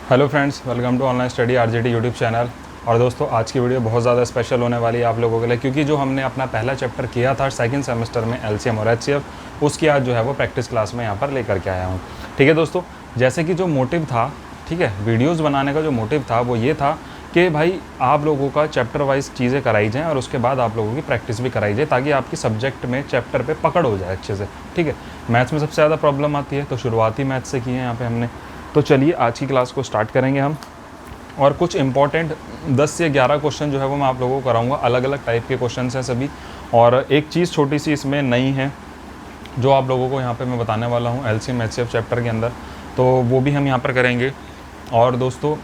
Hello friends, welcome to online study RJD YouTube channel. और दोस्तों, आज की वीडियो बहुत ज़्यादा स्पेशल होने वाली है आप लोगों के लिए, क्योंकि जो हमने अपना पहला चैप्टर किया था सेकंड सेमेस्टर में एलसीएम और एचसीएफ, उसकी आज जो है वो प्रैक्टिस क्लास में यहाँ पर लेकर के आया हूँ। ठीक है दोस्तों, जैसे कि जो मोटिव था, ठीक है, वीडियोज़ बनाने का जो मोटिव था वो ये था कि भाई आप लोगों का चैप्टर वाइज चीज़ें कराई जाएँ और उसके बाद आप लोगों की प्रैक्टिस भी कराई जाए, ताकि आपकी सब्जेक्ट में चैप्टर पे पकड़ हो जाए अच्छे से। ठीक है, मैथ्स में सबसे ज़्यादा प्रॉब्लम आती है, तो शुरुआती मैथ्स से की है यहाँ पे हमने। तो चलिए आज की क्लास को स्टार्ट करेंगे हम, और कुछ इंपॉर्टेंट 10 से 11 क्वेश्चन जो है वो मैं आप लोगों को कराऊंगा। अलग अलग टाइप के क्वेश्चन हैं सभी, और एक चीज़ छोटी सी इसमें नई है जो आप लोगों को यहाँ पे मैं बताने वाला हूँ एलसीएम एचसीएफ चैप्टर के अंदर, तो वो भी हम यहाँ पर करेंगे। और दोस्तों,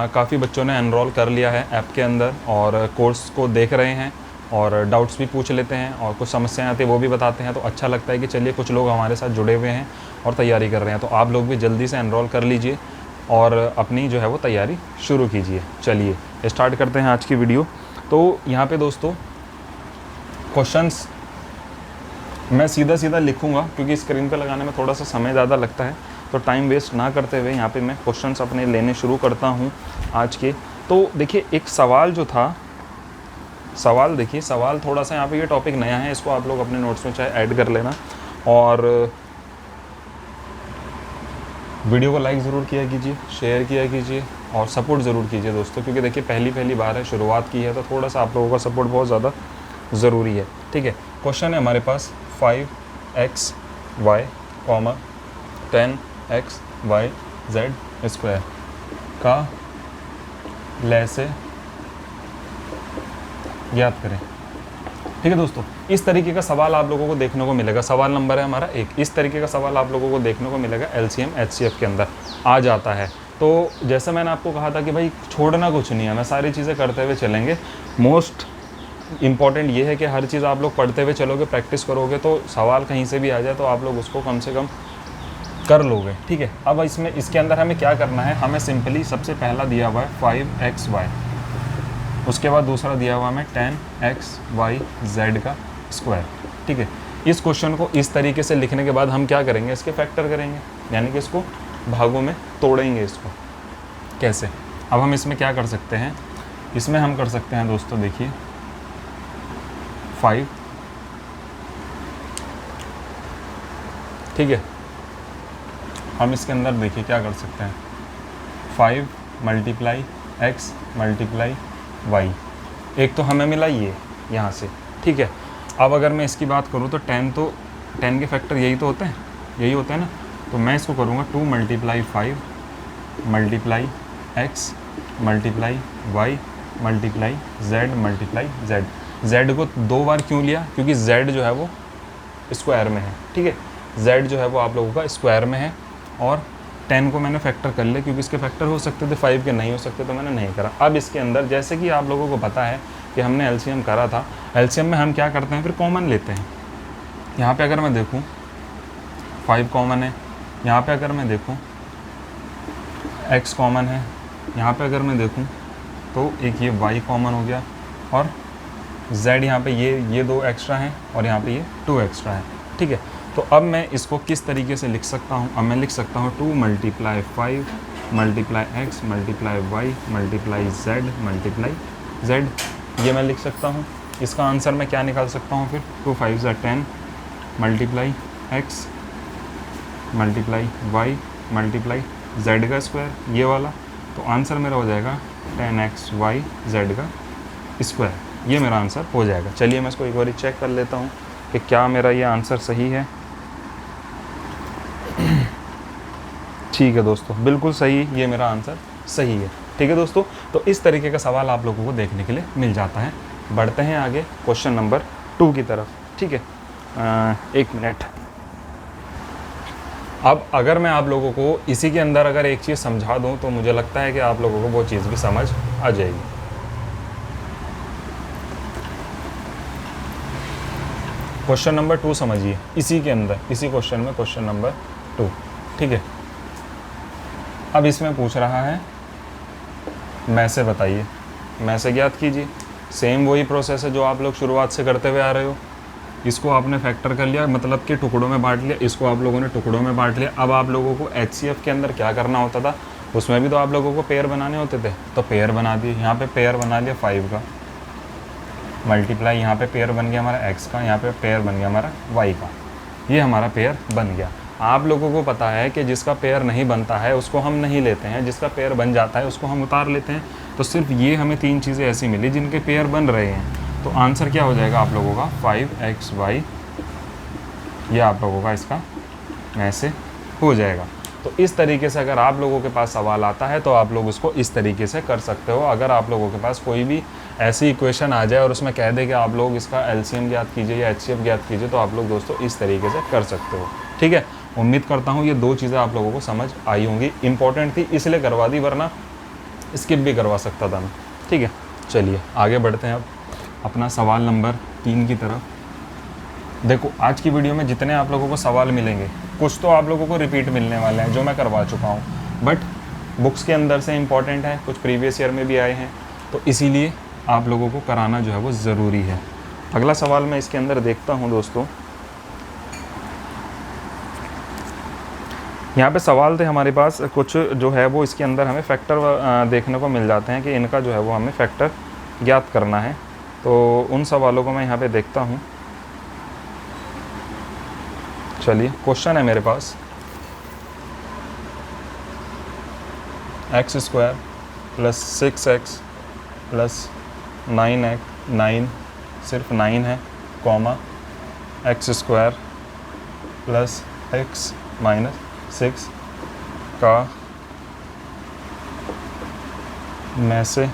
काफ़ी बच्चों ने एनरोल कर लिया है ऐप के अंदर और कोर्स को देख रहे हैं और डाउट्स भी पूछ लेते हैं और कुछ समस्याएं आती है वो भी बताते हैं। तो अच्छा लगता है कि चलिए कुछ लोग हमारे साथ जुड़े हुए हैं और तैयारी कर रहे हैं, तो आप लोग भी जल्दी से एनरोल कर लीजिए और अपनी जो है वो तैयारी शुरू कीजिए। चलिए स्टार्ट करते हैं आज की वीडियो। तो यहाँ पे दोस्तों क्वेश्चंस मैं सीधा सीधा लिखूंगा, क्योंकि स्क्रीन पे लगाने में थोड़ा सा समय ज़्यादा लगता है, तो टाइम वेस्ट ना करते हुए यहाँ पे मैं क्वेश्चंस अपने लेने शुरू करता हूँ आज के। तो देखिए, एक सवाल जो था, सवाल देखिए, सवाल थोड़ा सा यहाँ पे ये टॉपिक नया है, इसको आप लोग अपने नोट्स में चाहे ऐड कर लेना और वीडियो को लाइक ज़रूर किया कीजिए, शेयर किया कीजिए और सपोर्ट ज़रूर कीजिए दोस्तों, क्योंकि देखिए पहली बार है, शुरुआत की है, तो थोड़ा सा आप लोगों का सपोर्ट बहुत ज़्यादा ज़रूरी है। ठीक है, क्वेश्चन है हमारे पास 5x y, 10x y z square का लैसे ज्ञात करें। ठीक है दोस्तों, इस तरीके का सवाल आप लोगों को देखने को मिलेगा। सवाल नंबर है हमारा 1। इस तरीके का सवाल आप लोगों को देखने को मिलेगा एलसीएम एचसीएफ के अंदर आ जाता है। तो जैसे मैंने आपको कहा था कि भाई छोड़ना कुछ नहीं है, मैं सारी चीज़ें करते हुए चलेंगे। मोस्ट इम्पॉर्टेंट ये है कि हर चीज़ आप लोग पढ़ते हुए चलोगे, प्रैक्टिस करोगे, तो सवाल कहीं से भी आ जाए तो आप लोग उसको कम से कम कर लोगे। ठीक है, अब इसमें इसके अंदर हमें क्या करना है, हमें सिंपली सबसे पहला दिया हुआ है 5xy, उसके बाद दूसरा दिया हुआ हमें 10xyz का स्क्वायर। ठीक है, इस क्वेश्चन को इस तरीके से लिखने के बाद हम क्या करेंगे, इसके फैक्टर करेंगे, यानी कि इसको भागों में तोड़ेंगे। इसको कैसे, अब हम इसमें क्या कर सकते हैं, इसमें हम कर सकते हैं दोस्तों, देखिए 5, ठीक है, हम इसके अंदर देखिए क्या कर सकते हैं, 5 मल्टीप्लाई x मल्टीप्लाई y, एक तो हमें मिला ये यहाँ से। ठीक है, अब अगर मैं इसकी बात करूँ तो 10 के फैक्टर यही तो होते हैं, यही होते हैं ना, तो मैं इसको करूँगा 2 multiply 5 multiply x multiply y multiply z multiply z। z को 2 बार क्यों लिया, क्योंकि z जो है वो स्क्वायर में है। ठीक है, z जो है वो आप लोगों का स्क्वायर में है, और 10 को मैंने फैक्टर कर लिया, क्योंकि इसके फैक्टर हो सकते थे 5 के नहीं हो सकते, तो मैंने नहीं करा। अब इसके अंदर जैसे कि आप लोगों को पता है कि हमने एलसीएम करा था, एलसीएम में हम क्या करते हैं, फिर कॉमन लेते हैं। यहाँ पे अगर मैं देखूँ 5 कॉमन है, यहाँ पे अगर मैं देखूँ x कॉमन है, यहाँ पे अगर मैं देखूँ तो एक ये y कॉमन हो गया, और z यहाँ पे ये 2 एक्स्ट्रा हैं और यहाँ पे ये 2 एक्स्ट्रा है। ठीक है, तो अब मैं इसको किस तरीके से लिख सकता हूँ, अब मैं लिख सकता हूँ 2 multiply 5 multiply x multiply y multiply z multiply z, ये मैं लिख सकता हूँ। इसका आंसर मैं क्या निकाल सकता हूँ फिर, 2 5 10 multiply x multiply y multiply z का स्क्वायर, ये वाला, तो आंसर मेरा हो जाएगा 10xyz का स्क्वायर, ये मेरा आंसर हो जाएगा। चलिए मैं इसको एक बार चेक कर लेता हूँ कि क्या मेरा ये आंसर सही है। ठीक है दोस्तों, बिल्कुल सही, ये मेरा आंसर सही है। ठीक है दोस्तों, तो इस तरीके का सवाल आप लोगों को देखने के लिए मिल जाता है। बढ़ते हैं आगे क्वेश्चन नंबर 2 की तरफ। ठीक है, 1 मिनट। अब अगर मैं आप लोगों को इसी के अंदर अगर एक चीज़ समझा दूं, तो मुझे लगता है कि आप लोगों को वो चीज़ भी समझ आ जाएगी। क्वेश्चन नंबर 2 समझिए, इसी के अंदर, इसी क्वेश्चन में क्वेश्चन नंबर 2। ठीक है, अब इसमें पूछ रहा है मैं से बताइए, मैं से ज्ञात कीजिए। सेम वही प्रोसेस है जो आप लोग शुरुआत से करते हुए आ रहे हो। इसको आपने फैक्टर कर लिया, मतलब कि टुकड़ों में बांट लिया, इसको आप लोगों ने टुकड़ों में बांट लिया। अब आप लोगों को एचसीएफ के अंदर क्या करना होता था, उसमें भी तो आप लोगों को पेयर बनाने होते थे, तो पेयर बना दिए, यहाँ पे पेयर बना लिया 5 का, मल्टीप्लाई यहाँ पे पेयर बन गया हमारा x का, यहाँ पे पेयर बन गया हमारा y का, ये हमारा पेयर बन गया। आप लोगों को पता है कि जिसका पेयर नहीं बनता है उसको हम नहीं लेते हैं, जिसका पेयर बन जाता है उसको हम उतार लेते हैं। तो सिर्फ ये हमें 3 चीज़ें ऐसी मिली जिनके पेयर बन रहे हैं। तो आंसर क्या हो जाएगा आप लोगों का 5xy, ये आप लोगों का इसका ऐसे हो जाएगा। तो इस तरीके से अगर आप लोगों के पास सवाल आता है तो आप लोग उसको इस तरीके से कर सकते हो। अगर आप लोगों के पास कोई भी ऐसी इक्वेशन आ जाए और उसमें कह दे कि आप लोग इसका एलसीएम ज्ञात कीजिए या एचसीएफ ज्ञात कीजिए, तो आप लोग दोस्तों इस तरीके से कर सकते हो। ठीक है, उम्मीद करता हूँ ये 2 चीज़ें आप लोगों को समझ आई होंगी। इंपॉर्टेंट थी इसलिए करवा दी, वरना स्किप भी करवा सकता था मैं। ठीक है, चलिए आगे बढ़ते हैं अब अपना सवाल नंबर 3 की तरफ। देखो आज की वीडियो में जितने आप लोगों को सवाल मिलेंगे, कुछ तो आप लोगों को रिपीट मिलने वाले हैं जो मैं करवा चुका हूँ, बट बुक्स के अंदर से इम्पॉर्टेंट है, कुछ प्रीवियस ईयर में भी आए हैं, तो इसीलिए आप लोगों को कराना जो है वो ज़रूरी है। अगला सवाल मैं इसके अंदर देखता हूँ दोस्तों। यहाँ पे सवाल थे हमारे पास कुछ जो है वो, इसके अंदर हमें फैक्टर देखने को मिल जाते हैं कि इनका जो है वो हमें फैक्टर ज्ञात करना है। तो उन सवालों को मैं यहाँ पे देखता हूँ। चलिए, क्वेश्चन है मेरे पास x² + 6x + 9 सिर्फ 9 है, कॉमा x² + x - 6 का में से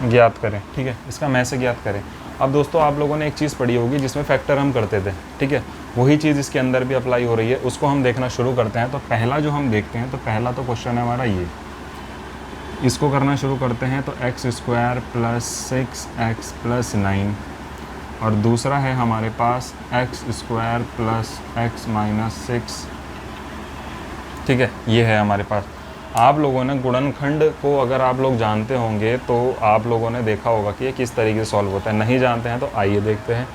ज्ञात करें। ठीक है, इसका में से ज्ञात करें। अब दोस्तों आप लोगों ने एक चीज़ पढ़ी होगी जिसमें फैक्टर हम करते थे, ठीक है, वही चीज़ इसके अंदर भी अप्लाई हो रही है, उसको हम देखना शुरू करते हैं। तो पहला जो हम देखते हैं, तो पहला तो क्वेश्चन है हमारा ये, इसको करना शुरू करते हैं। तो x² + 6x + 9, और दूसरा है हमारे पास x² + x - 6। ठीक है, ये है हमारे पास। आप लोगों ने गुणनखंड को अगर आप लोग जानते होंगे तो आप लोगों ने देखा होगा कि ये किस तरीके से सॉल्व होता है। नहीं जानते हैं तो आइए देखते हैं।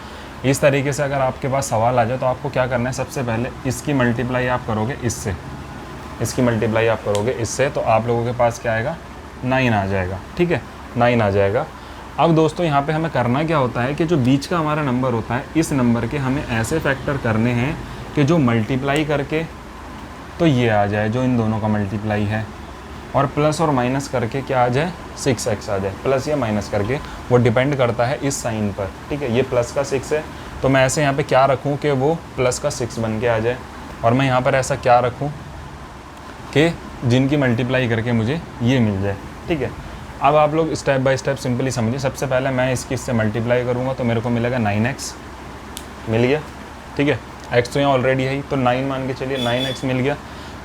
इस तरीके से अगर आपके पास सवाल आ जाए तो आपको क्या करना है, सबसे पहले इसकी मल्टीप्लाई आप करोगे इससे, इसकी मल्टीप्लाई आप करोगे इससे, तो आप लोगों के पास क्या आएगा, 9 आ जाएगा। ठीक है, 9 आ जाएगा। अब दोस्तों यहाँ पे हमें करना क्या होता है कि जो बीच का हमारा नंबर होता है, इस नंबर के हमें ऐसे फैक्टर करने हैं कि जो मल्टीप्लाई करके तो ये आ जाए, जो इन दोनों का मल्टीप्लाई है, और प्लस और माइनस करके क्या आ जाए, 6x आ जाए। प्लस या माइनस करके वो डिपेंड करता है इस साइन पर। ठीक है, ये प्लस का 6 है, तो मैं ऐसे यहाँ पे क्या रखूँ कि वो प्लस का 6 बन के आ जाए, और मैं यहाँ पर ऐसा क्या रखूँ कि जिनकी मल्टीप्लाई करके मुझे ये मिल जाए। ठीक है, अब आप लोग स्टेप बाय स्टेप सिंपली समझिए। सबसे पहले मैं इससे मल्टीप्लाई करूँगा तो मेरे को मिलेगा 9x, मिल गया। ठीक है, x तो यहाँ ऑलरेडी है ही, तो 9 मान के चलिए 9x मिल गया।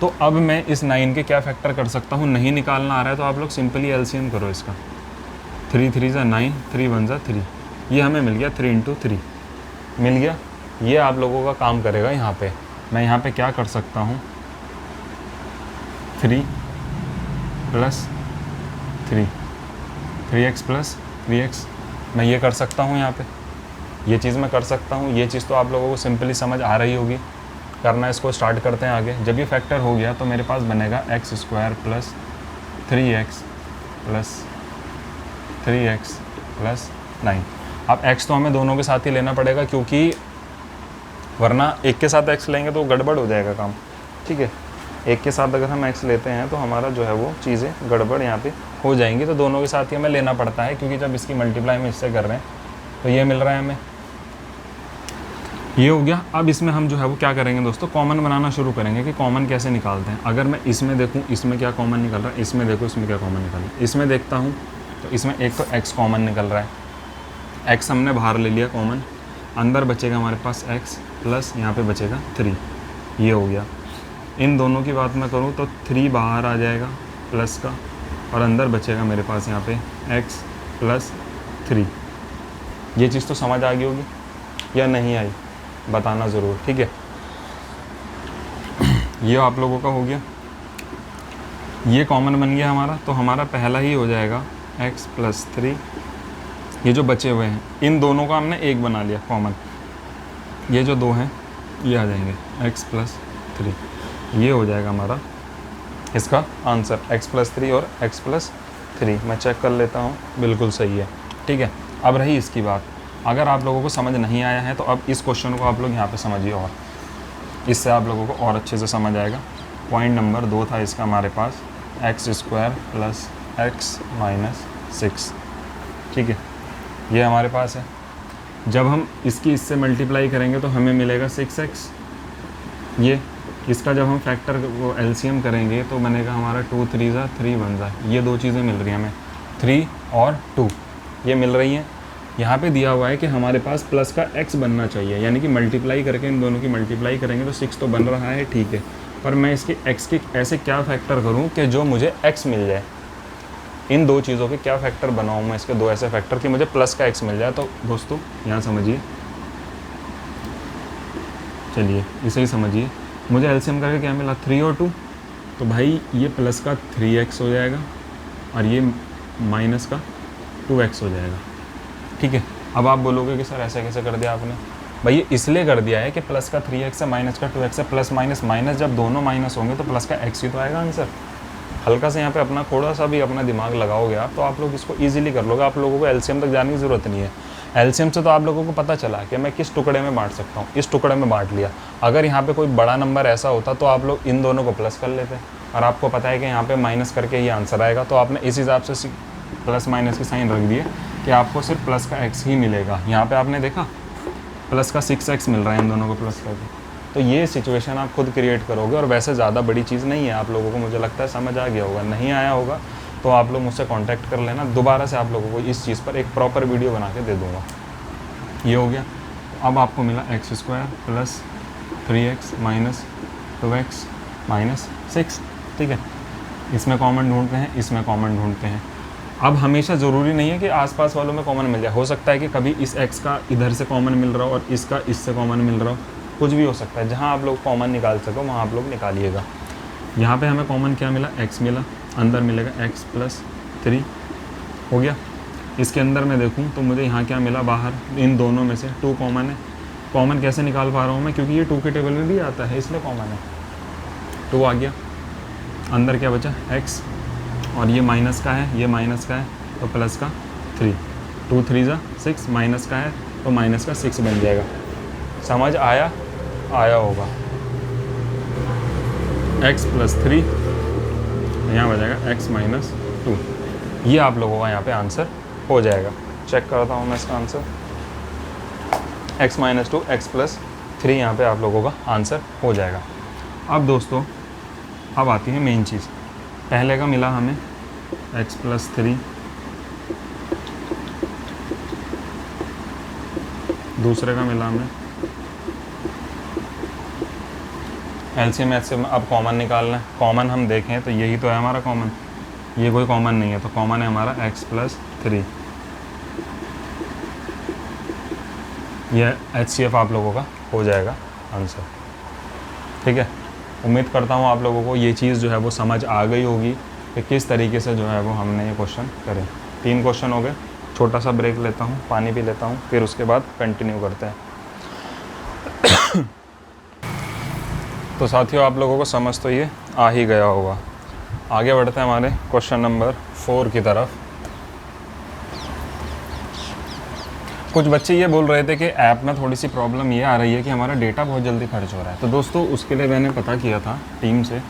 तो अब मैं इस 9 के क्या फैक्टर कर सकता हूँ, नहीं निकालना आ रहा है तो आप लोग सिंपली एलसीएम करो इसका। 3 3 = 9, 3 1 = 3, ये हमें मिल गया 3 × 3 मिल गया। ये आप लोगों का काम करेगा। यहाँ पे मैं यहाँ पे क्या कर सकता हूँ, 3 + 3, 3x + 3x, मैं ये कर सकता हूँ। यहाँ पे ये चीज़ मैं कर सकता हूँ। ये चीज़ तो आप लोगों को सिंपली समझ आ रही होगी। करना इसको स्टार्ट करते हैं आगे। जब ये फैक्टर हो गया तो मेरे पास बनेगा x² + 3x + 3x + 9। अब x तो हमें दोनों के साथ ही लेना पड़ेगा, क्योंकि वरना एक के साथ x लेंगे तो गड़बड़ हो जाएगा काम। ठीक है, एक के साथ अगर हम x लेते हैं तो हमारा जो है वो चीज़ें गड़बड़ यहाँ पे हो जाएंगी। तो दोनों के साथ ही हमें लेना पड़ता है, क्योंकि जब इसकी मल्टीप्लाई हम इससे कर रहे हैं तो ये मिल रहा है हमें, ये हो गया। अब इसमें हम जो है वो क्या करेंगे दोस्तों, कॉमन बनाना शुरू करेंगे कि कॉमन कैसे निकालते हैं। अगर मैं इसमें देखूँ इसमें क्या कॉमन निकल रहा है, इसमें देखो इसमें क्या कॉमन निकल रहा है, इसमें देखता हूँ तो इसमें एक तो x कॉमन निकल रहा है, x हमने बाहर ले लिया कॉमन, अंदर बचेगा हमारे पास x प्लस यहाँ पे बचेगा 3, ये हो गया। इन दोनों की बात मैं करूँ तो 3 बाहर आ जाएगा प्लस का, और अंदर बचेगा मेरे पास यहाँ पे x + 3। ये चीज़ तो समझ आ गई होगी या नहीं आई, बताना ज़रूर। ठीक है, ये आप लोगों का हो गया, ये कॉमन बन गया हमारा। तो हमारा पहला ही हो जाएगा x + 3। ये जो बचे हुए हैं इन दोनों का हमने एक बना लिया कॉमन, ये जो 2 हैं ये आ जाएंगे x + 3, ये हो जाएगा हमारा इसका आंसर x+3 और x+3। मैं चेक कर लेता हूँ, बिल्कुल सही है। ठीक है, अब रही इसकी बात। अगर आप लोगों को समझ नहीं आया है तो अब इस क्वेश्चन को आप लोग यहाँ पे समझिए, और इससे आप लोगों को और अच्छे से समझ आएगा। पॉइंट नंबर 2 था इसका हमारे पास, x² + x - 6। ठीक है, ये हमारे पास है। जब हम इसकी इससे मल्टीप्लाई करेंगे तो हमें मिलेगा 6x। ये इसका जब हम फैक्टर वो एलसीएम करेंगे तो बनेगा हमारा 2 3 ज़ा 3 1 ज़ा। ये दो चीज़ें मिल रही हैं हमें, 3 और 2 ये मिल रही हैं। यहाँ पे दिया हुआ है कि हमारे पास प्लस का x बनना चाहिए, यानी कि मल्टीप्लाई करके इन दोनों की मल्टीप्लाई करेंगे तो 6 तो बन रहा है, ठीक है। पर मैं इसके x के ऐसे क्या फैक्टर करूँ कि जो मुझे x मिल जाए। इन दो चीज़ों के क्या फैक्टर बनाऊँ मैं, इसके दो ऐसे फैक्टर कि मुझे प्लस का x मिल जाए। तो दोस्तों यहाँ समझिए, चलिए इसे ही समझिए। मुझे एलसीएम करके क्या मिला, 3 और 2। तो भाई ये प्लस का 3x हो जाएगा और ये माइनस का 2x हो जाएगा। ठीक है, अब आप बोलोगे कि सर ऐसे कैसे कर दिया आपने। भाई ये इसलिए कर दिया है कि प्लस का 3x है, माइनस का 2x है, प्लस माइनस माइनस जब दोनों माइनस होंगे तो प्लस का x ही तो आएगा आंसर। हल्का से यहाँ पे अपना थोड़ा सा भी अपना दिमाग लगाओगे आप तो आप लोग इसको ईजिली कर लोगे। आप लोगों को एलसीएम तक जाने की ज़रूरत नहीं है। एलसीएम से तो आप लोगों को पता चला कि मैं किस टुकड़े में बांट सकता हूँ, इस टुकड़े में बांट लिया। अगर यहाँ पे कोई बड़ा नंबर ऐसा होता तो आप लोग इन दोनों को प्लस कर लेते, और आपको पता है कि यहाँ पे माइनस करके ये आंसर आएगा। तो आपने इस हिसाब से प्लस माइनस की साइन रख दिए कि आपको सिर्फ प्लस का x ही मिलेगा। यहाँ पे आपने देखा प्लस का 6x मिल रहा है इन दोनों को प्लस करके। तो ये सिचुएशन आप खुद क्रिएट करोगे, और वैसे ज़्यादा बड़ी चीज़ नहीं है। आप लोगों को मुझे लगता है समझ आ गया होगा। नहीं आया होगा तो आप लोग मुझसे कांटेक्ट कर लेना, दोबारा से आप लोगों को इस चीज़ पर एक प्रॉपर वीडियो बना के दे दूँगा। ये हो गया। अब आपको मिला x² + 3x - 2x - 6। ठीक है, इसमें कॉमन ढूंढते हैं, इसमें कॉमन ढूंढते हैं। अब हमेशा ज़रूरी नहीं है कि आसपास वालों में कॉमन मिल जाए। हो सकता है कि कभी इस x का इधर से कॉमन मिल रहा हो और इसका इससे कॉमन मिल रहा हो, कुछ भी हो सकता है। जहाँ आप लोग कॉमन निकाल सको वहाँ आप लोग निकालिएगा। यहाँ पे हमें कॉमन क्या मिला, x मिला, अंदर मिलेगा x+3 हो गया। इसके अंदर मैं देखूँ तो मुझे यहाँ क्या मिला, बाहर इन दोनों में से 2 कॉमन है। कॉमन कैसे निकाल पा रहा हूँ मैं, क्योंकि ये 2 के टेबल में भी आता है इसलिए कॉमन है। 2 आ गया, अंदर क्या बचा x, और ये माइनस का है, ये माइनस का है तो प्लस का 3। 2 3 ज़ा 6, माइनस का है तो माइनस का 6 बन जाएगा। समझ आया होगा। x+3 यहाँ बन जाएगा x - 2। ये आप लोगों का यहाँ पे आंसर हो जाएगा। चेक करता हूँ मैं इसका आंसर, x - 2 x+3 यहाँ पे आप लोगों का आंसर हो जाएगा। अब दोस्तों अब आती है मेन चीज़। पहले का मिला हमें x+3, दूसरे का मिला हमें एलसीएम एचसीएम। अब कॉमन निकालना है। कॉमन हम देखें तो यही तो है हमारा कॉमन, ये कोई कॉमन नहीं है। तो कॉमन है हमारा x+3। यह HCF आप लोगों का हो जाएगा आंसर। ठीक है, उम्मीद करता हूँ आप लोगों को ये चीज़ जो है वो समझ आ गई होगी कि किस तरीके से जो है वो हमने ये क्वेश्चन करें। 3 क्वेश्चन हो गए। छोटा सा ब्रेक लेता हूँ, पानी पी लेता हूँ, फिर उसके बाद कंटिन्यू करते हैं। तो साथियों आप लोगों को समझ तो ये आ ही गया होगा। आगे बढ़ते हैं हमारे क्वेश्चन नंबर 4 की तरफ। कुछ बच्चे ये बोल रहे थे कि ऐप में थोड़ी सी प्रॉब्लम ये आ रही है कि हमारा डेटा बहुत जल्दी खर्च हो रहा है। तो दोस्तों उसके लिए मैंने पता किया था टीम से,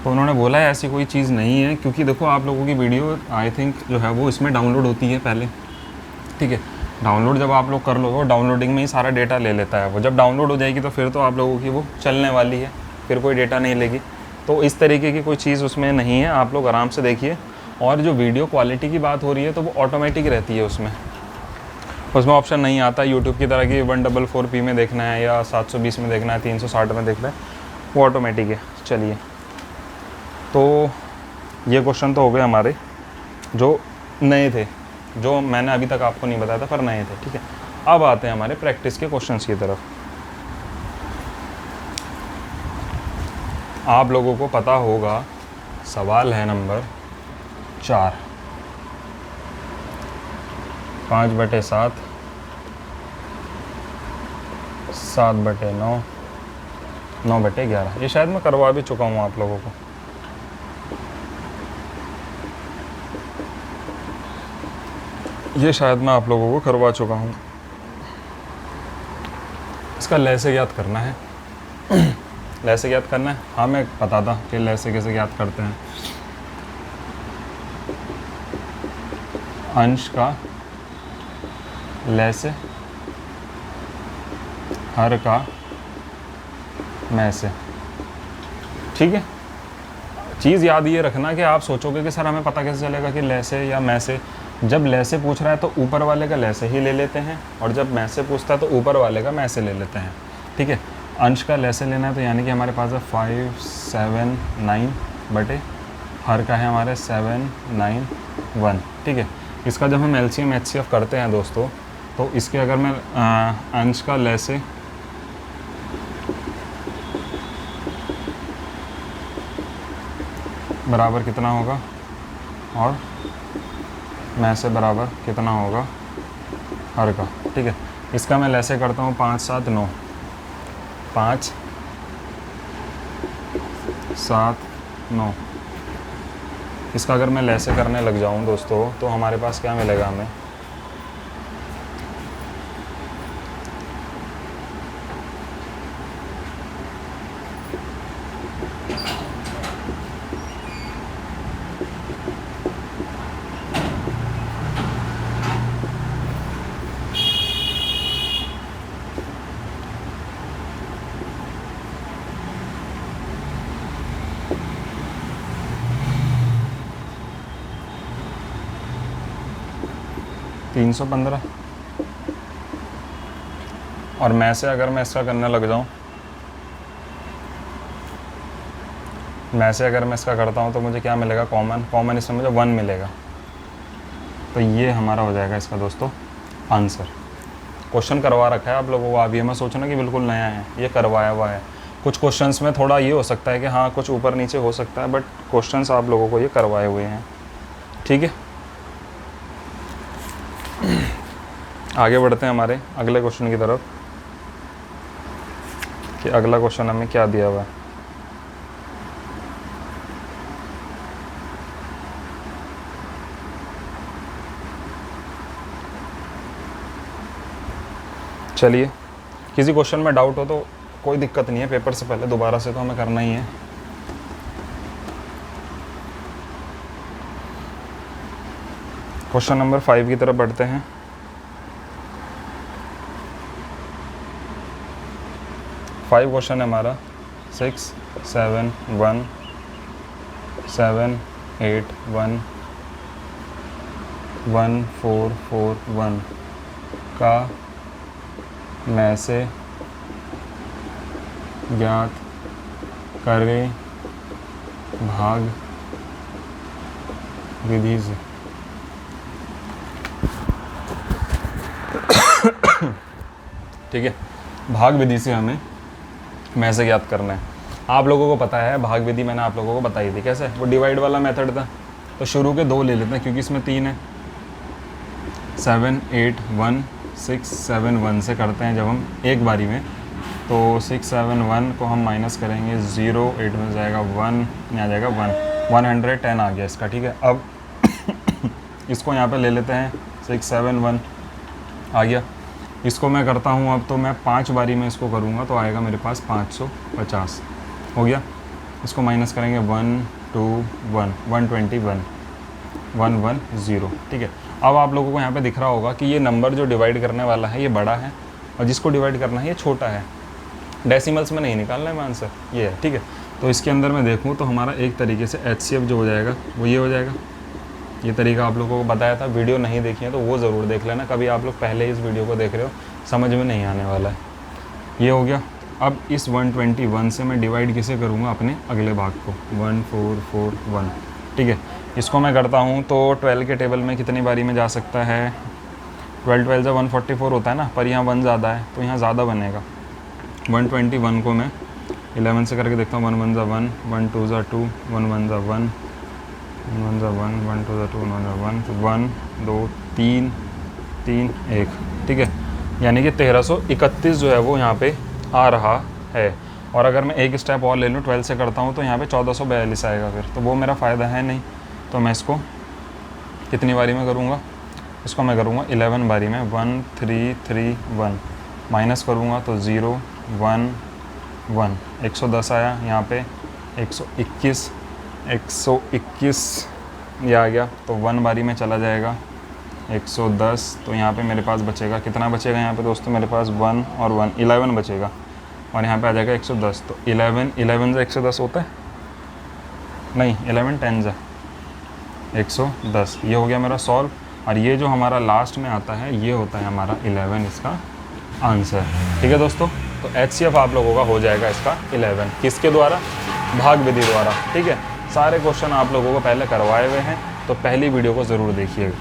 तो उन्होंने बोला है ऐसी कोई चीज़ नहीं है, क्योंकि देखो आप लोगों की वीडियो आई थिंक जो है वो इसमें डाउनलोड होती है पहले। ठीक है, डाउनलोड जब आप लोग कर लोगे, वो डाउनलोडिंग में ही सारा डेटा ले लेता है। वो जब डाउनलोड हो जाएगी तो फिर तो आप लोगों की वो चलने वाली है, फिर कोई डेटा नहीं लेगी। तो इस तरीके की कोई चीज़ उसमें नहीं है, आप लोग आराम से देखिए। और जो वीडियो क्वालिटी की बात हो रही है तो वो ऑटोमेटिक रहती है, उसमें ऑप्शन नहीं आता यूट्यूब की तरह कि 144p में देखना है या 720 में देखना है, 360 में देखना है, वो ऑटोमेटिक है। चलिए, तो ये क्वेश्चन तो हो गए हमारे जो नए थे, जो मैंने अभी तक आपको नहीं बताया था पर नए थे। ठीक है, अब आते हैं हमारे प्रैक्टिस के क्वेश्चंस की तरफ। आप लोगों को पता होगा सवाल है नंबर 4, 5/7, 7/9, 9/11। ये शायद मैं करवा भी चुका हूँ आप लोगों को। ये शायद मैं आप लोगों को करवा चुका हूँ। इसका लैसे ज्ञात करना है। लैसे ज्ञात करना है, हाँ मैं बताता कि लैसे कैसे ज्ञात करते हैं। अंश का लैसे, हर का मैं से। ठीक है, चीज़ याद ये रखना कि आप सोचोगे कि सर हमें पता कैसे चलेगा कि लैसे या मैं से। जब लैसे पूछ रहा है तो ऊपर वाले का लैसे ही ले लेते हैं, और जब मैं से पूछता है तो ऊपर वाले का मैं से ले लेते हैं। ठीक है, अंश का लैसे लेना है तो यानी कि हमारे पास है 5 7 9 बटे हर का है हमारे 7 9 1। ठीक है, इसका जब हम LCM HCF करते हैं दोस्तों, तो इसके अगर मैं अंश का लैसे बराबर कितना होगा और मैं से बराबर कितना होगा हर का। ठीक है, इसका मैं लैसे करता हूँ 5 7 9, 5 7 9। इसका अगर मैं लैसे करने लग जाऊँ दोस्तों तो हमारे पास क्या मिलेगा हमें, $315। और मैं से अगर मैं इसका करने लग जाऊँ, मैं से अगर मैं इसका करता हूँ तो मुझे क्या मिलेगा, कॉमन इसमें मुझे 1 मिलेगा। तो ये हमारा हो जाएगा इसका दोस्तों आंसर। क्वेश्चन करवा रखा है आप लोगों को, आप ये मत सोचना कि बिल्कुल नया है, ये करवाया हुआ है। कुछ क्वेश्चंस में थोड़ा ये हो सकता है कि हाँ कुछ ऊपर नीचे हो सकता है, बट क्वेश्चंस आप लोगों को ये करवाए हुए हैं। ठीक है, आगे बढ़ते हैं हमारे अगले क्वेश्चन की तरफ कि अगला क्वेश्चन हमें क्या दिया हुआ है। चलिए, किसी क्वेश्चन में डाउट हो तो कोई दिक्कत नहीं है, पेपर से पहले दोबारा से तो हमें करना ही है। क्वेश्चन नंबर 5 की तरफ बढ़ते हैं। क्वेश्चन है हमारा 6 7 1 7 8 1 1 4 4 1 का मैं से ज्ञात करें भाग विधि से। ठीक है, भाग विधि से हमें मैं से ज्ञात करना है। आप लोगों को पता है भाग विधि मैंने आप लोगों को बताई थी कैसे, वो डिवाइड वाला मेथड था। तो शुरू के 2 ले लेते हैं क्योंकि इसमें 3 है। 7 8 1 6 7 1 से करते हैं जब हम एक बारी में, तो 6 7 1 को हम माइनस करेंगे 0, 8 में जाएगा 1, यहाँ जाएगा 1, 110 आ गया इसका। ठीक है, अब इसको यहाँ पे ले लेते हैं 6 7 1 आ गया। इसको मैं करता हूँ अब, तो मैं 5 बारी में इसको करूँगा तो आएगा मेरे पास 550 हो गया। इसको माइनस करेंगे 1 2 1 121 110। ठीक है, अब आप लोगों को यहाँ पे दिख रहा होगा कि ये नंबर जो डिवाइड करने वाला है ये बड़ा है और जिसको डिवाइड करना है ये छोटा है। डेसिमल्स में नहीं निकालना है आंसर, ये है। ठीक है, तो इसके अंदर मैं देखूँ तो हमारा एक तरीके से HCF जो हो जाएगा वो ये हो जाएगा। ये तरीका आप लोगों को बताया था, वीडियो नहीं देखी है तो वो ज़रूर देख लेना। कभी आप लोग पहले इस वीडियो को देख रहे हो समझ में नहीं आने वाला है। ये हो गया। अब इस 121 से मैं डिवाइड किसे करूँगा, अपने अगले भाग को 1 4 4 1। ठीक है, इसको मैं करता हूँ तो 12 के टेबल में कितनी बारी में जा सकता है, 12 12 से 144 होता है ना, पर यहाँ 1 ज़्यादा है तो यहाँ ज़्यादा बनेगा। 121 को मैं 11 से करके देखता हूँ, 1 1 1 1 2 2 1 1 1 1 1 1 2 2 1 2 3 3 1। ठीक है, यानी कि 1331 जो है वो यहाँ पे आ रहा है। और अगर मैं एक स्टेप और ले लूँ 12 से करता हूँ तो यहाँ पे 1442 आएगा फिर, तो वो मेरा फ़ायदा है नहीं। तो मैं इसको कितनी बारी में करूँगा, इसको मैं करूँगा 11 बारी में, 1 3 3 1, माइनस करूँगा तो 0 1 1, 110 आया यहाँ पे, 121 ये आ गया, तो 1 बारी में चला जाएगा 110, तो यहाँ पे मेरे पास बचेगा कितना बचेगा यहाँ पे दोस्तों, मेरे पास 1 और 1 11 बचेगा, और यहाँ पे आ जाएगा 110, तो 11 से 110 होता है नहीं, 11 10 से 110, ये हो गया मेरा सॉल्व। और ये जो हमारा लास्ट में आता है ये होता है हमारा 11 इसका आंसर। ठीक है दोस्तों, तो HCF आप लोगों का हो जाएगा इसका 11, किसके द्वारा, भाग विधि द्वारा। ठीक है, सारे क्वेश्चन आप लोगों को पहले करवाए हुए हैं, तो पहली वीडियो को ज़रूर देखिएगा।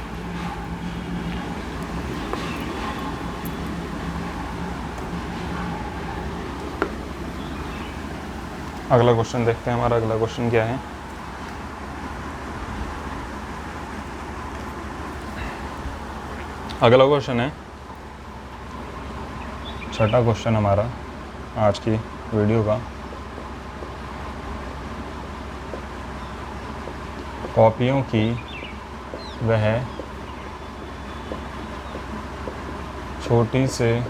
अगला क्वेश्चन देखते हैं, हमारा अगला क्वेश्चन क्या है। अगला क्वेश्चन है, छठा क्वेश्चन हमारा आज की वीडियो का। कॉपियों की वह छोटी से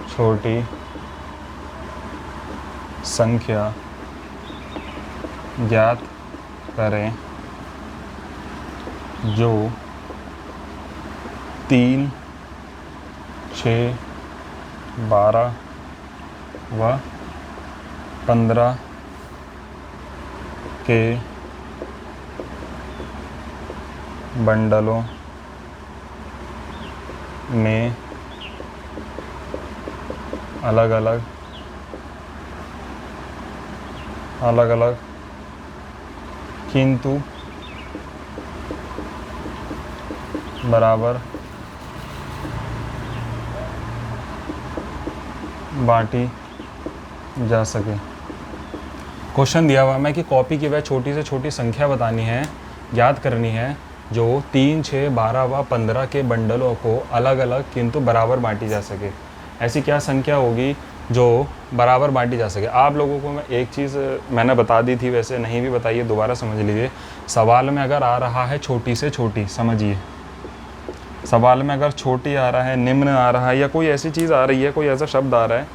छोटी संख्या ज्ञात करें जो 3 6 12 व 15 के बंडलों में अलग अलग किंतु बराबर बांटी जा सके। क्वेश्चन दिया हुआ है कि कॉपी की वह छोटी से छोटी संख्या बतानी है, ज्ञात करनी है, जो 3 6 12 व 15 के बंडलों को अलग अलग किंतु बराबर बांटी जा सके। ऐसी क्या संख्या होगी जो बराबर बांटी जा सके। आप लोगों को मैं एक चीज़ मैंने बता दी थी, वैसे नहीं भी बताइए, दोबारा समझ लीजिए। सवाल में अगर आ रहा है छोटी से छोटी, समझिए, सवाल में अगर छोटी आ रहा है, निम्न आ रहा है, या कोई ऐसी चीज़ आ रही है, कोई ऐसा शब्द आ रहा है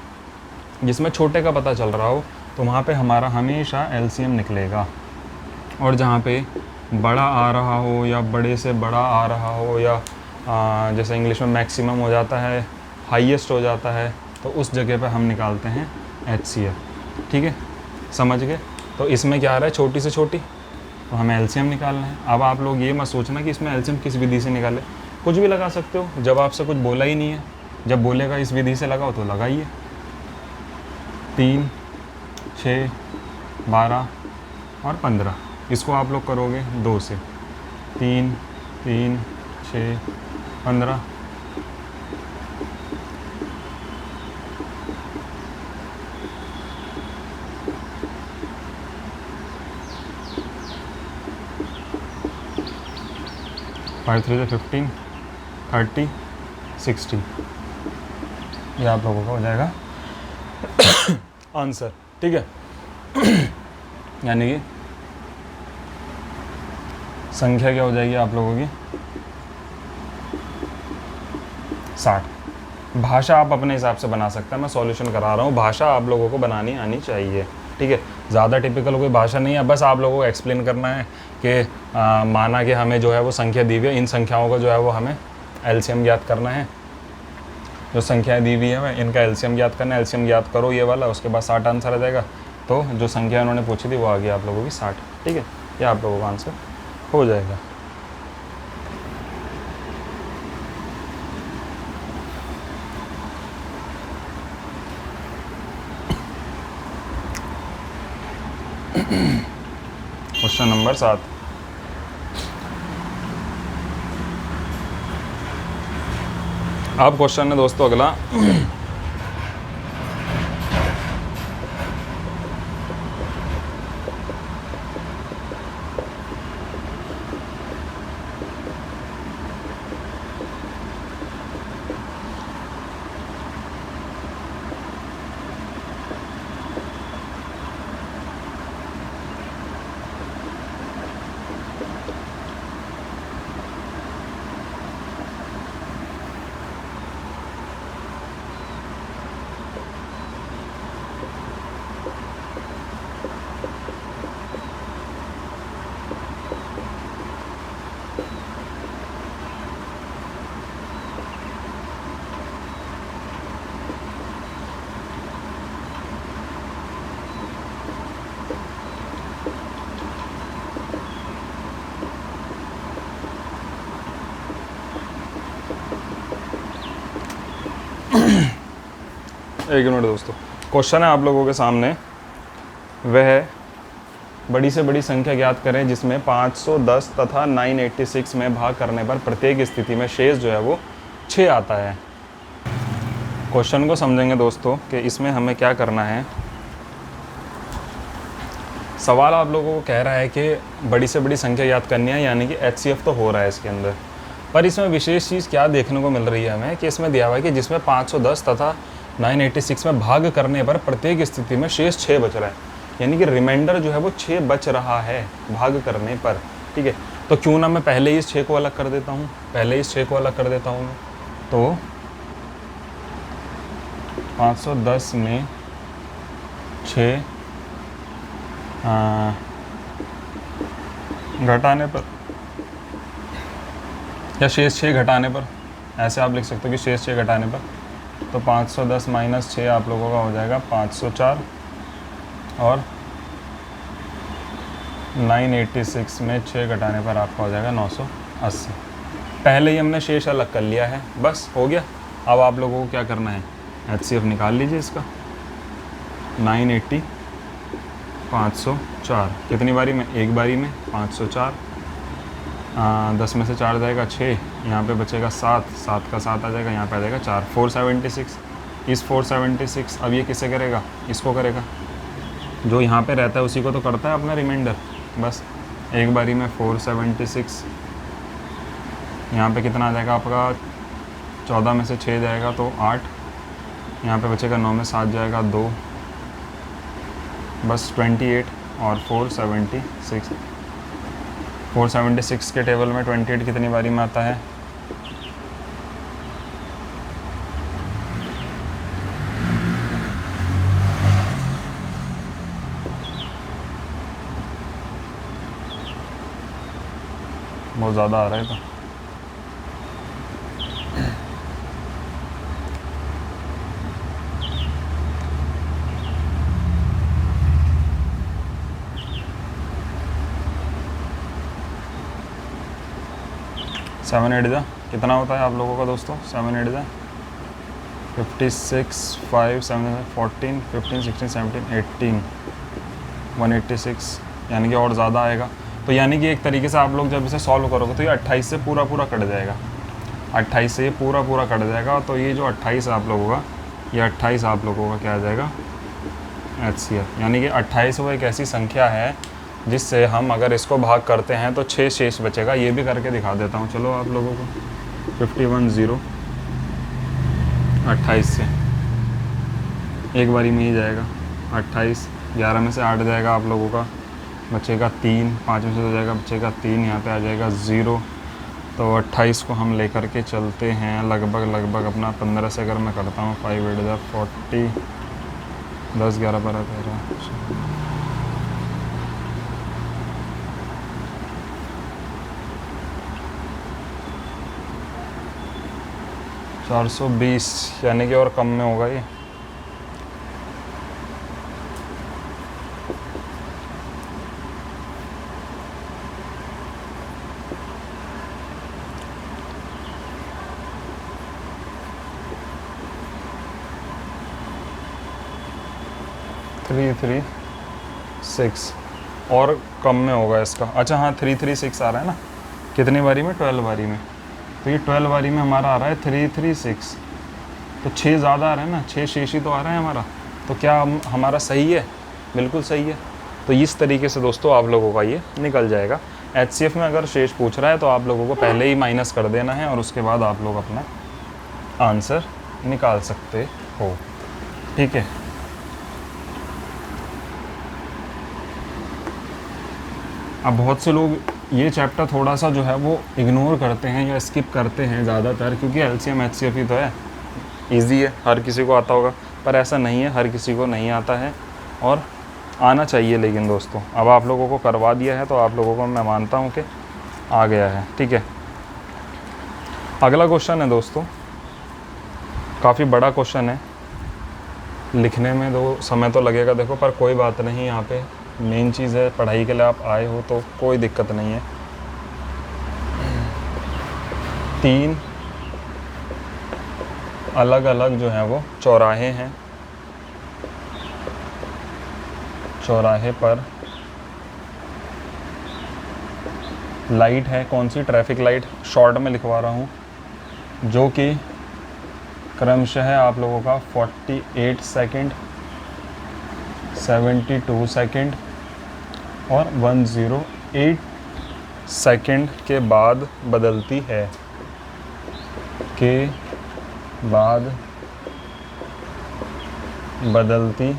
जिसमें छोटे का पता चल रहा हो, तो वहाँ पे हमारा हमेशा LCM निकलेगा। और जहाँ पे बड़ा आ रहा हो या बड़े से बड़ा आ रहा हो, या जैसे इंग्लिश में मैक्सिमम हो जाता है, हाईएस्ट हो जाता है, तो उस जगह पे हम निकालते हैं HCF। ठीक है, समझ गए। तो इसमें क्या आ रहा है, छोटी से छोटी, तो हमें LCM निकालना है। अब आप लोग ये मत सोचना कि इसमें LCM किस विधि से निकाले, कुछ भी लगा सकते हो। जब आपसे कुछ बोला ही नहीं है, जब बोलेगा इस विधि से लगाओ तो लगाइए। 3 6 12 और 15, इसको आप लोग करोगे 2 से, 3 3 6 15, फाइव 3 से 15 30 60, ये आप लोगों का हो जाएगा आंसर। ठीक है यानी कि संख्या क्या हो जाएगी आप लोगों की 60। भाषा आप अपने हिसाब से बना सकते हैं, मैं सॉल्यूशन करा रहा हूँ, भाषा आप लोगों को बनानी आनी चाहिए। ठीक है, ज़्यादा टिपिकल कोई भाषा नहीं है, बस आप लोगों को एक्सप्लेन करना है कि माना कि हमें जो है वो संख्या दी हुई है, इन संख्याओं का जो है वो हमें LCM ज्ञात करना है। जो संख्याएं दी हुई है इनका LCM ज्ञात करना है, LCM ज्ञात करो ये वाला, उसके बाद 60 आंसर आ जाएगा। तो जो संख्या उन्होंने पूछी थी वो आ गई आप लोगों की 60। ठीक है, ये आप लोगों का आंसर हो जाएगा। क्वेश्चन नंबर 7, अब क्वेश्चन है दोस्तों अगला एक मिनट दोस्तों, क्वेश्चन है आप लोगों के सामने, वह बड़ी से बड़ी संख्या ज्ञात करें जिसमें 510 तथा 986 में भाग करने पर प्रत्येक स्थिति में शेष जो है वो 6 आता है। क्वेश्चन को समझेंगे दोस्तों कि इसमें हमें क्या करना है। सवाल आप लोगों को कह रहा है कि बड़ी से बड़ी संख्या याद करनी है, यानी कि HCF तो हो रहा है इसके अंदर, पर इसमें विशेष चीज़ क्या देखने को मिल रही है हमें कि इसमें दिया हुआ है कि जिसमें 510 तथा 986 में भाग करने पर प्रत्येक स्थिति में शेष 6 बच रहा है, यानी कि रिमाइंडर जो है वो 6 बच रहा है भाग करने पर। ठीक है, तो क्यों ना मैं पहले ही इस 6 को अलग कर देता हूँ, मैं तो 510 में 6 घटाने पर या शेष 6 घटाने पर, ऐसे आप लिख सकते हो कि शेष 6 घटाने पर, तो 510 माइनस 6 आप लोगों का हो जाएगा 504 और 986 में 6 घटाने पर आपका हो जाएगा 980। पहले ही हमने शेष अलग कर लिया है, बस हो गया। अब आप लोगों को क्या करना है, HCF निकाल लीजिए इसका। 980 504 कितनी बारी में, एक बारी में 504, 10 में से 4 जाएगा 6, यहाँ पे बचेगा 7, 7 का 7 आ जाएगा, यहाँ पे आ जाएगा 4, 476। इस 476 अब ये किसे करेगा, इसको करेगा, जो यहाँ पे रहता है उसी को तो करता है अपना रिमाइंडर। बस एक बारी में 476, यहाँ पे कितना आ जाएगा आपका, 14 में से 6 जाएगा तो 8, यहाँ पे बचेगा 9 में 7 जाएगा 2, बस 28 और 476 के टेबल में 28 कितनी बारी में आता है, बहुत ज़्यादा आ रहा है तो 7 8 जा कितना होता है आप लोगों का दोस्तों, 7 8 जा 56, 5 7 14 15 16 17 18 186, यानी कि और ज़्यादा आएगा। तो यानी कि एक तरीके से आप लोग जब इसे सॉल्व करोगे तो ये 28 से पूरा कट जाएगा, 28 से ये पूरा कट जाएगा। तो ये जो 28 आप लोगों का, ये 28 आप लोगों का क्या आ जाएगा, HCF, यानी कि 28 वो एक ऐसी संख्या है जिससे हम अगर इसको भाग करते हैं तो 6 शेष बचेगा। ये भी करके दिखा देता हूँ चलो आप लोगों को। 51 28 से एक बारी में ही जाएगा 28, 11 में से 8 जाएगा आप लोगों का, बचेगा 3, 5 में से हो जाएगा बचेगा 3, यहाँ पे आ जाएगा 0। तो 28 को हम लेकर के चलते हैं लगभग अपना 15 से अगर मैं करता हूँ 5 8 40, 10 11 12 13 420, यानी कि और कम में होगा ये। थ्री थ्री सिक्स और कम में होगा इसका। अच्छा हाँ 336 आ रहा है ना, कितनी बारी में, 12 बारी में। तो ये 12 बारी में हमारा आ रहा है 336, तो 6 ज़्यादा आ रहा है ना, 6 शेष ही तो आ रहा है हमारा। तो क्या हमारा सही है, बिल्कुल सही है। तो इस तरीके से दोस्तों आप लोगों का ये निकल जाएगा। HCF में अगर शेष पूछ रहा है तो आप लोगों को पहले ही माइनस कर देना है और उसके बाद आप लोग अपना आंसर निकाल सकते हो, ठीक है। अब बहुत से लोग ये चैप्टर थोड़ा सा जो है वो इग्नोर करते हैं या स्किप करते हैं ज़्यादातर, क्योंकि LCM HCF ही तो है, इजी है, हर किसी को आता होगा। पर ऐसा नहीं है, हर किसी को नहीं आता है और आना चाहिए। लेकिन दोस्तों अब आप लोगों को करवा दिया है तो आप लोगों को मैं मानता हूँ कि आ गया है, ठीक है। अगला क्वेश्चन है दोस्तों, काफ़ी बड़ा क्वेश्चन है, लिखने में दो समय तो लगेगा देखो, पर कोई बात नहीं। यहाँ पे मेन चीज़ है पढ़ाई के लिए आप आए हो तो कोई दिक्कत नहीं है। 3 अलग अलग जो हैं वो चौराहे हैं चौराहे पर लाइट है, कौन सी? ट्रैफिक लाइट, शॉर्ट में लिखवा रहा हूँ, जो कि क्रमशः आप लोगों का 48 सेकंड, 72 सेकंड और 108 सेकंड के बाद बदलती है, के बाद बदलती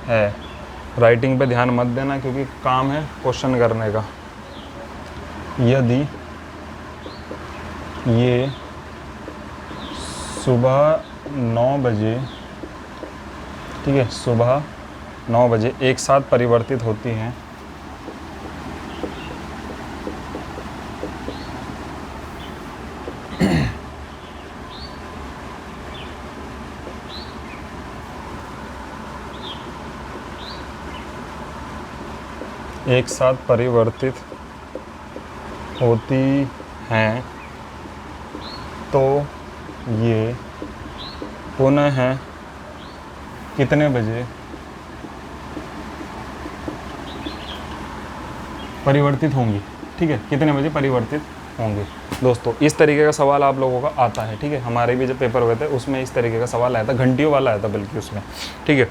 है। राइटिंग पे ध्यान मत देना क्योंकि काम है क्वेश्चन करने का। यदि ये सुबह 9 बजे, ठीक है, सुबह 9 बजे एक साथ परिवर्तित होती हैं, एक साथ परिवर्तित होती हैं, तो ये पुनः कितने बजे परिवर्तित होंगी? ठीक है, कितने बजे परिवर्तित होंगे। दोस्तों इस तरीके का सवाल आप लोगों का आता है, ठीक है। हमारे भी जब पेपर हुए थे उसमें इस तरीके का सवाल आया था, घंटियों वाला आया था बल्कि उसमें, ठीक है।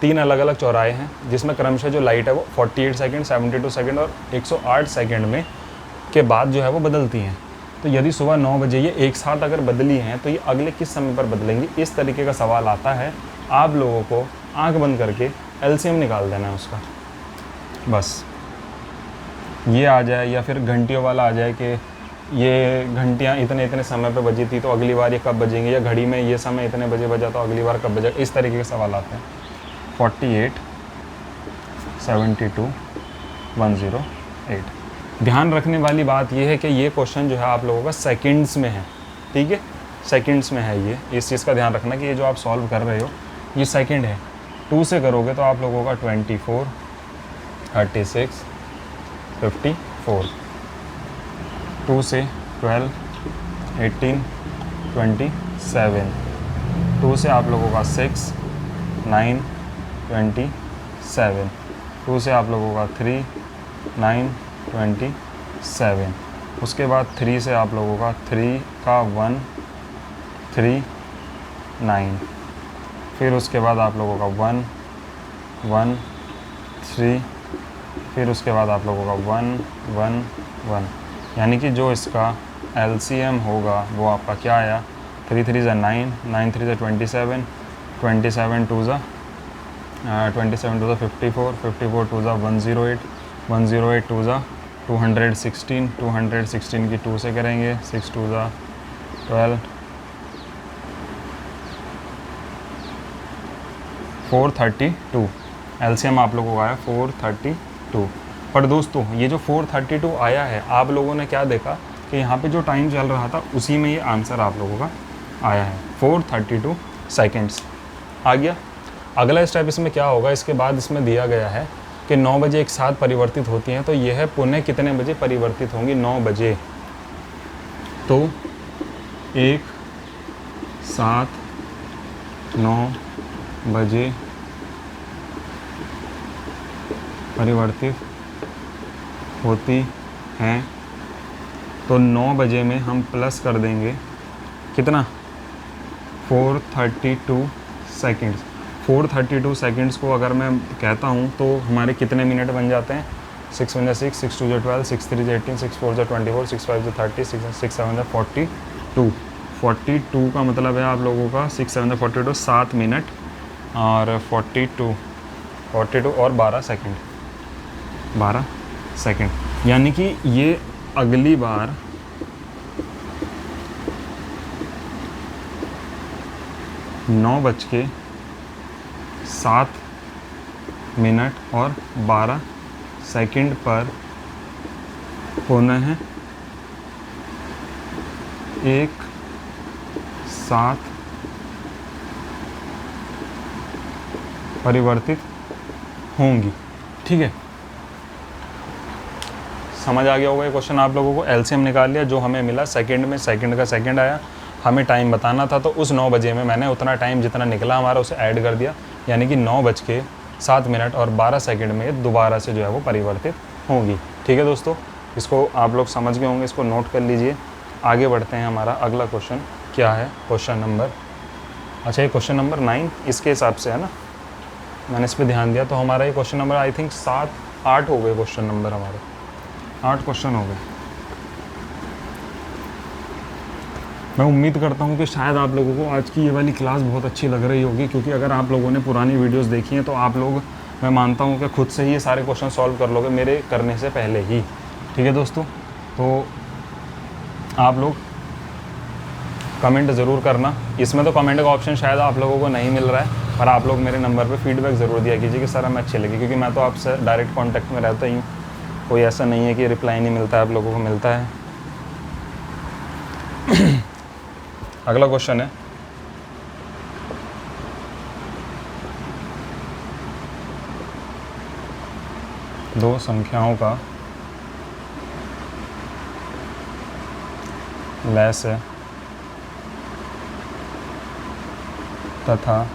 3 अलग अलग चौराहे हैं जिसमें क्रमशः जो लाइट है वो 48 सेकंड, 72 सेकंड और 108 सेकंड में के बाद जो है वो बदलती हैं। तो यदि सुबह 9 बजे ये एक साथ अगर बदली हैं तो ये अगले किस समय पर बदलेंगी, इस तरीके का सवाल आता है। आप लोगों को आंख बंद करके एलसीएम निकाल देना है उसका, बस ये आ जाए या फिर घंटियों वाला आ जाए कि ये घंटियाँ इतने इतने समय पर बजी थी तो अगली बार ये कब बजेंगी, या घड़ी में ये समय इतने बजे बजा तो अगली बार कब बजेगा, इस तरीके के सवाल आते हैं। 48, 72, 108। ध्यान रखने वाली बात यह है कि ये क्वेश्चन जो है आप लोगों का सेकंड्स में है, ठीक है, सेकंड्स में है ये, इस चीज़ का ध्यान रखना कि ये जो आप सॉल्व कर रहे हो ये सेकंड है। 2 से करोगे तो आप लोगों का 24, 36, 54, 2 से 12, 18, 27, 2 से आप लोगों का 6, 9, 27, 2 से आप लोगों का 3, 9, 27, उसके बाद 3 से आप लोगों का 3 का 1, 3, 9, फिर उसके बाद आप लोगों का 1, 1, 3, फिर उसके बाद आप लोगों का 1, 1, 1, यानी कि जो इसका LCM होगा वो आपका क्या आया, 3 3 ज़ा 9, 9 3 ज़ा 27, 27 2 ज़ा 54, 54 2 ज़ा 108, 108 2 ज़ा 216, 216 की 2 से करेंगे, 6 2 ज़ा 12, 432 LCM आप लोगों का आया 432। पर दोस्तों ये जो 432 आया है, आप लोगों ने क्या देखा कि यहाँ पे जो टाइम चल रहा था उसी में ये आंसर आप लोगों का आया है, 432 सेकेंड्स आ गया। अगला स्टेप इसमें क्या होगा, इसके बाद इसमें दिया गया है कि 9 बजे एक साथ परिवर्तित होती हैं, तो यह पुनः कितने बजे परिवर्तित होंगी, 9 बजे। तो एक साथ 9 बजे परिवर्तित होती हैं, तो 9 बजे में हम प्लस कर देंगे कितना, 432 सेकेंड्स। 432 सेकेंड्स को अगर मैं कहता हूँ तो हमारे कितने मिनट बन जाते हैं, 6 1 6, 6 2 12, 6 3 18, 6 4 24, 6 5 30, 6 7 42। 42 का मतलब है आप लोगों का 6 7 42, 7 मिनट और 42 और 12 सेकेंड, 12 सेकेंड, यानी कि ये अगली बार 9:07 और 12 सेकंड पर पुनः एक साथ परिवर्तित होंगी, ठीक है। समझ आ गया होगा ये क्वेश्चन आप लोगों को। एलसीएम निकाल लिया, जो हमें मिला सेकंड में, सेकंड का सेकंड आया, हमें टाइम बताना था तो उस 9 बजे में मैंने उतना टाइम जितना निकला हमारा उसे ऐड कर दिया, यानी कि 9 बज के 7 मिनट और 12 सेकंड में दोबारा से जो है वो परिवर्तित होंगी। ठीक है दोस्तों, इसको आप लोग समझ गए होंगे, इसको नोट कर लीजिए। आगे बढ़ते हैं, हमारा अगला क्वेश्चन क्या है, क्वेश्चन नंबर, अच्छा ये क्वेश्चन नंबर 9 इसके हिसाब से है ना, मैंने इस पर ध्यान दिया। तो हमारा ये क्वेश्चन नंबर आई थिंक 7-8 हो गए, क्वेश्चन नंबर हमारे 8 क्वेश्चन हो गए। मैं उम्मीद करता हूँ कि शायद आप लोगों को आज की ये वाली क्लास बहुत अच्छी लग रही होगी, क्योंकि अगर आप लोगों ने पुरानी वीडियोस देखी हैं तो आप लोग, मैं मानता हूँ कि खुद से ही ये सारे क्वेश्चन सॉल्व कर लोगे मेरे करने से पहले ही। ठीक है दोस्तों, तो आप लोग कमेंट ज़रूर करना। इसमें तो कमेंट का ऑप्शन शायद आप लोगों को नहीं मिल रहा है, पर आप लोग मेरे नंबर पे फीडबैक ज़रूर दिया कीजिए कि सर हमें अच्छे लगे, क्योंकि मैं तो आपसे डायरेक्ट कांटेक्ट में रहता ही हूँ। कोई ऐसा नहीं है कि रिप्लाई नहीं मिलता है, आप लोगों को मिलता है। अगला क्वेश्चन है, दो संख्याओं का लय से तथा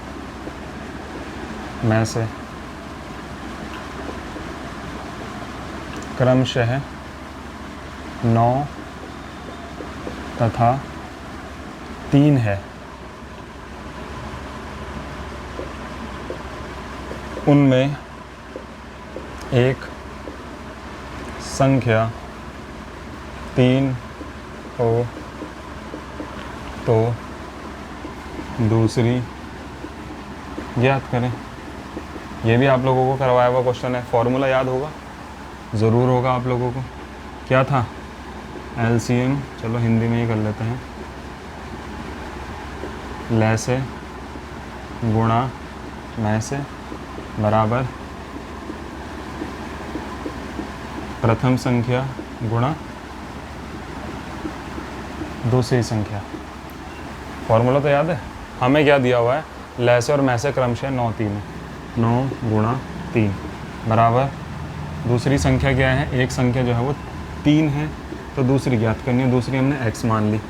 मैं से क्रमशः 9 तथा 3 है। उनमें एक संख्या 3 हो तो दूसरी ज्ञात करें। ये भी आप लोगों को करवाया हुआ क्वेश्चन है, फॉर्मूला याद होगा, ज़रूर होगा आप लोगों को। क्या था? एलसीएम, चलो हिंदी में ही कर लेते हैं, लय से गुणा मैं से बराबर प्रथम संख्या गुणा दूसरी संख्या। फॉर्मूला तो याद है, हमें क्या दिया हुआ है, लय से और मैं से क्रमशः 9-3 है, 9 गुणा 3 बराबर दूसरी संख्या क्या है, एक संख्या जो है वो 3 है, तो दूसरी ज्ञात करनी है। दूसरी हमने x मान ली।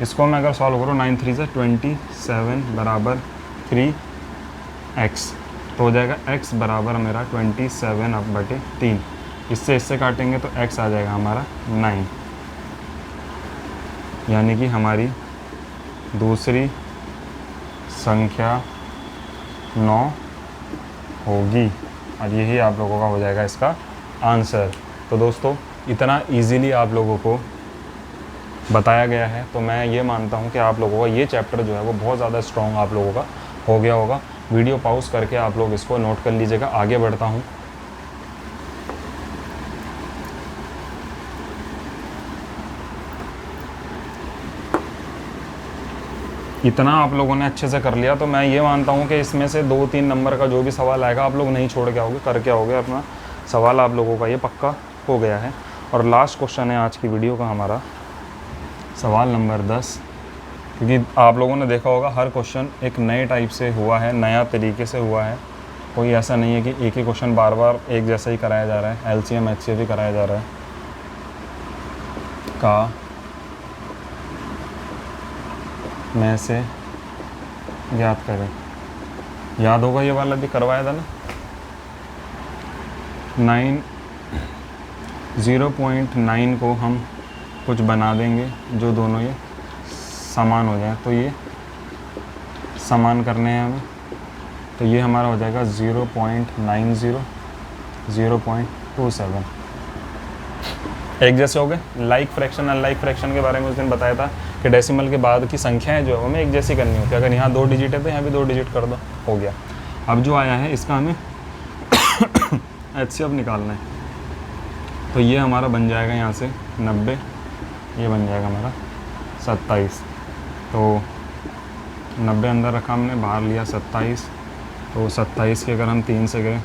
इसको मैं अगर सॉल्व करूँ 9 3 से 27 बराबर 3x, तो हो जाएगा x बराबर मेरा 27/3। इससे काटेंगे तो x आ जाएगा हमारा 9, यानी कि हमारी दूसरी संख्या 9 होगी, और यही आप लोगों का हो जाएगा इसका आंसर। तो दोस्तों, इतना इजीली आप लोगों को बताया गया है, तो मैं ये मानता हूँ कि आप लोगों का ये चैप्टर जो है वो बहुत ज़्यादा स्ट्रॉन्ग आप लोगों का हो गया होगा। वीडियो पॉज करके आप लोग इसको नोट कर लीजिएगा। आगे बढ़ता हूँ। इतना आप लोगों ने अच्छे से कर लिया, तो मैं ये मानता हूँ कि इसमें से 2-3 नंबर का जो भी सवाल आएगा आप लोग नहीं छोड़ के आओगे, करके आओगे। अपना सवाल आप लोगों का ये पक्का हो गया है। और लास्ट क्वेश्चन है आज की वीडियो का हमारा, सवाल नंबर 10। क्योंकि आप लोगों ने देखा होगा हर क्वेश्चन एक नए टाइप से हुआ है, नया तरीके से हुआ है। कोई ऐसा नहीं है कि एक ही क्वेश्चन बार बार एक जैसा ही कराया जा रहा है। एलसीएम एचसीएफ भी कराया जा रहा है। का मैं से ज्ञात करें, याद होगा ये वाला भी करवाया था ना। 0.9 को हम कुछ बना देंगे जो दोनों ये समान हो जाए, तो ये समान करने हैं हमें, तो ये हमारा हो जाएगा 0.90 0.27। एक जैसे हो गए। लाइक फ्रैक्शन अनलाइक फ्रैक्शन के बारे में उस दिन बताया था कि डेसिमल के बाद की संख्याएं जो है हमें एक जैसी करनी होती है। अगर यहाँ 2 डिजिट है तो यहाँ भी 2 डिजिट कर दो, हो गया। अब जो आया है इसका हमें एचसीएफ निकालना है, तो ये हमारा बन जाएगा यहाँ से 90, ये बन जाएगा हमारा 27। तो 90 अंदर रखा हमने, बाहर लिया 27, तो 27 के अगर हम 3 से गए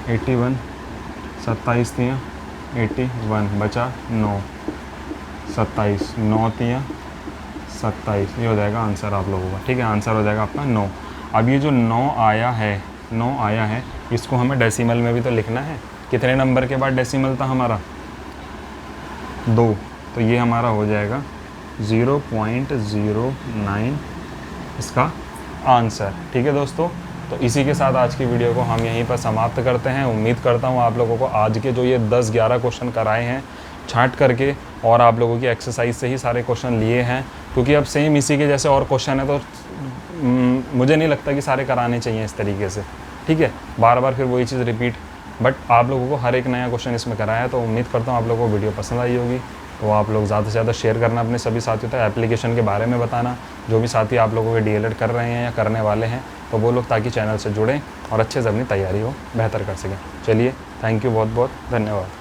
81, 27 तियाँ 81, बचा 9, 27, 9 तियाँ 27, ये हो जाएगा आंसर आप लोगों का। ठीक है, आंसर हो जाएगा आपका 9। अब ये जो 9 आया है, इसको हमें डेसिमल में भी तो लिखना है। कितने नंबर के बाद डेसिमल था हमारा? 2, तो ये हमारा हो जाएगा 0.09 इसका आंसर। ठीक है दोस्तों, तो इसी के साथ आज की वीडियो को हम यहीं पर समाप्त करते हैं। उम्मीद करता हूँ आप लोगों को आज के जो ये 10-11 क्वेश्चन कराए हैं छांट करके, और आप लोगों की एक्सरसाइज से ही सारे क्वेश्चन लिए हैं, क्योंकि अब सेम इसी के जैसे और क्वेश्चन है तो मुझे नहीं लगता कि सारे कराने चाहिए इस तरीके से, ठीक है, बार बार फिर वही चीज़ रिपीट। बट आप लोगों को हर एक नया क्वेश्चन इसमें कराया है, तो उम्मीद करता हूँ आप लोगों को वीडियो पसंद आई होगी। तो आप लोग ज़्यादा से ज़्यादा शेयर करना अपने सभी साथियों तक, एप्लीकेशन के बारे में बताना, जो भी साथी आप लोगों के डीएलएड कर रहे हैं या करने वाले हैं, तो वो लोग ताकि चैनल से जुड़ें और अच्छे से अपनी तैयारी हो बेहतर कर सकें। चलिए, थैंक यू, बहुत बहुत धन्यवाद।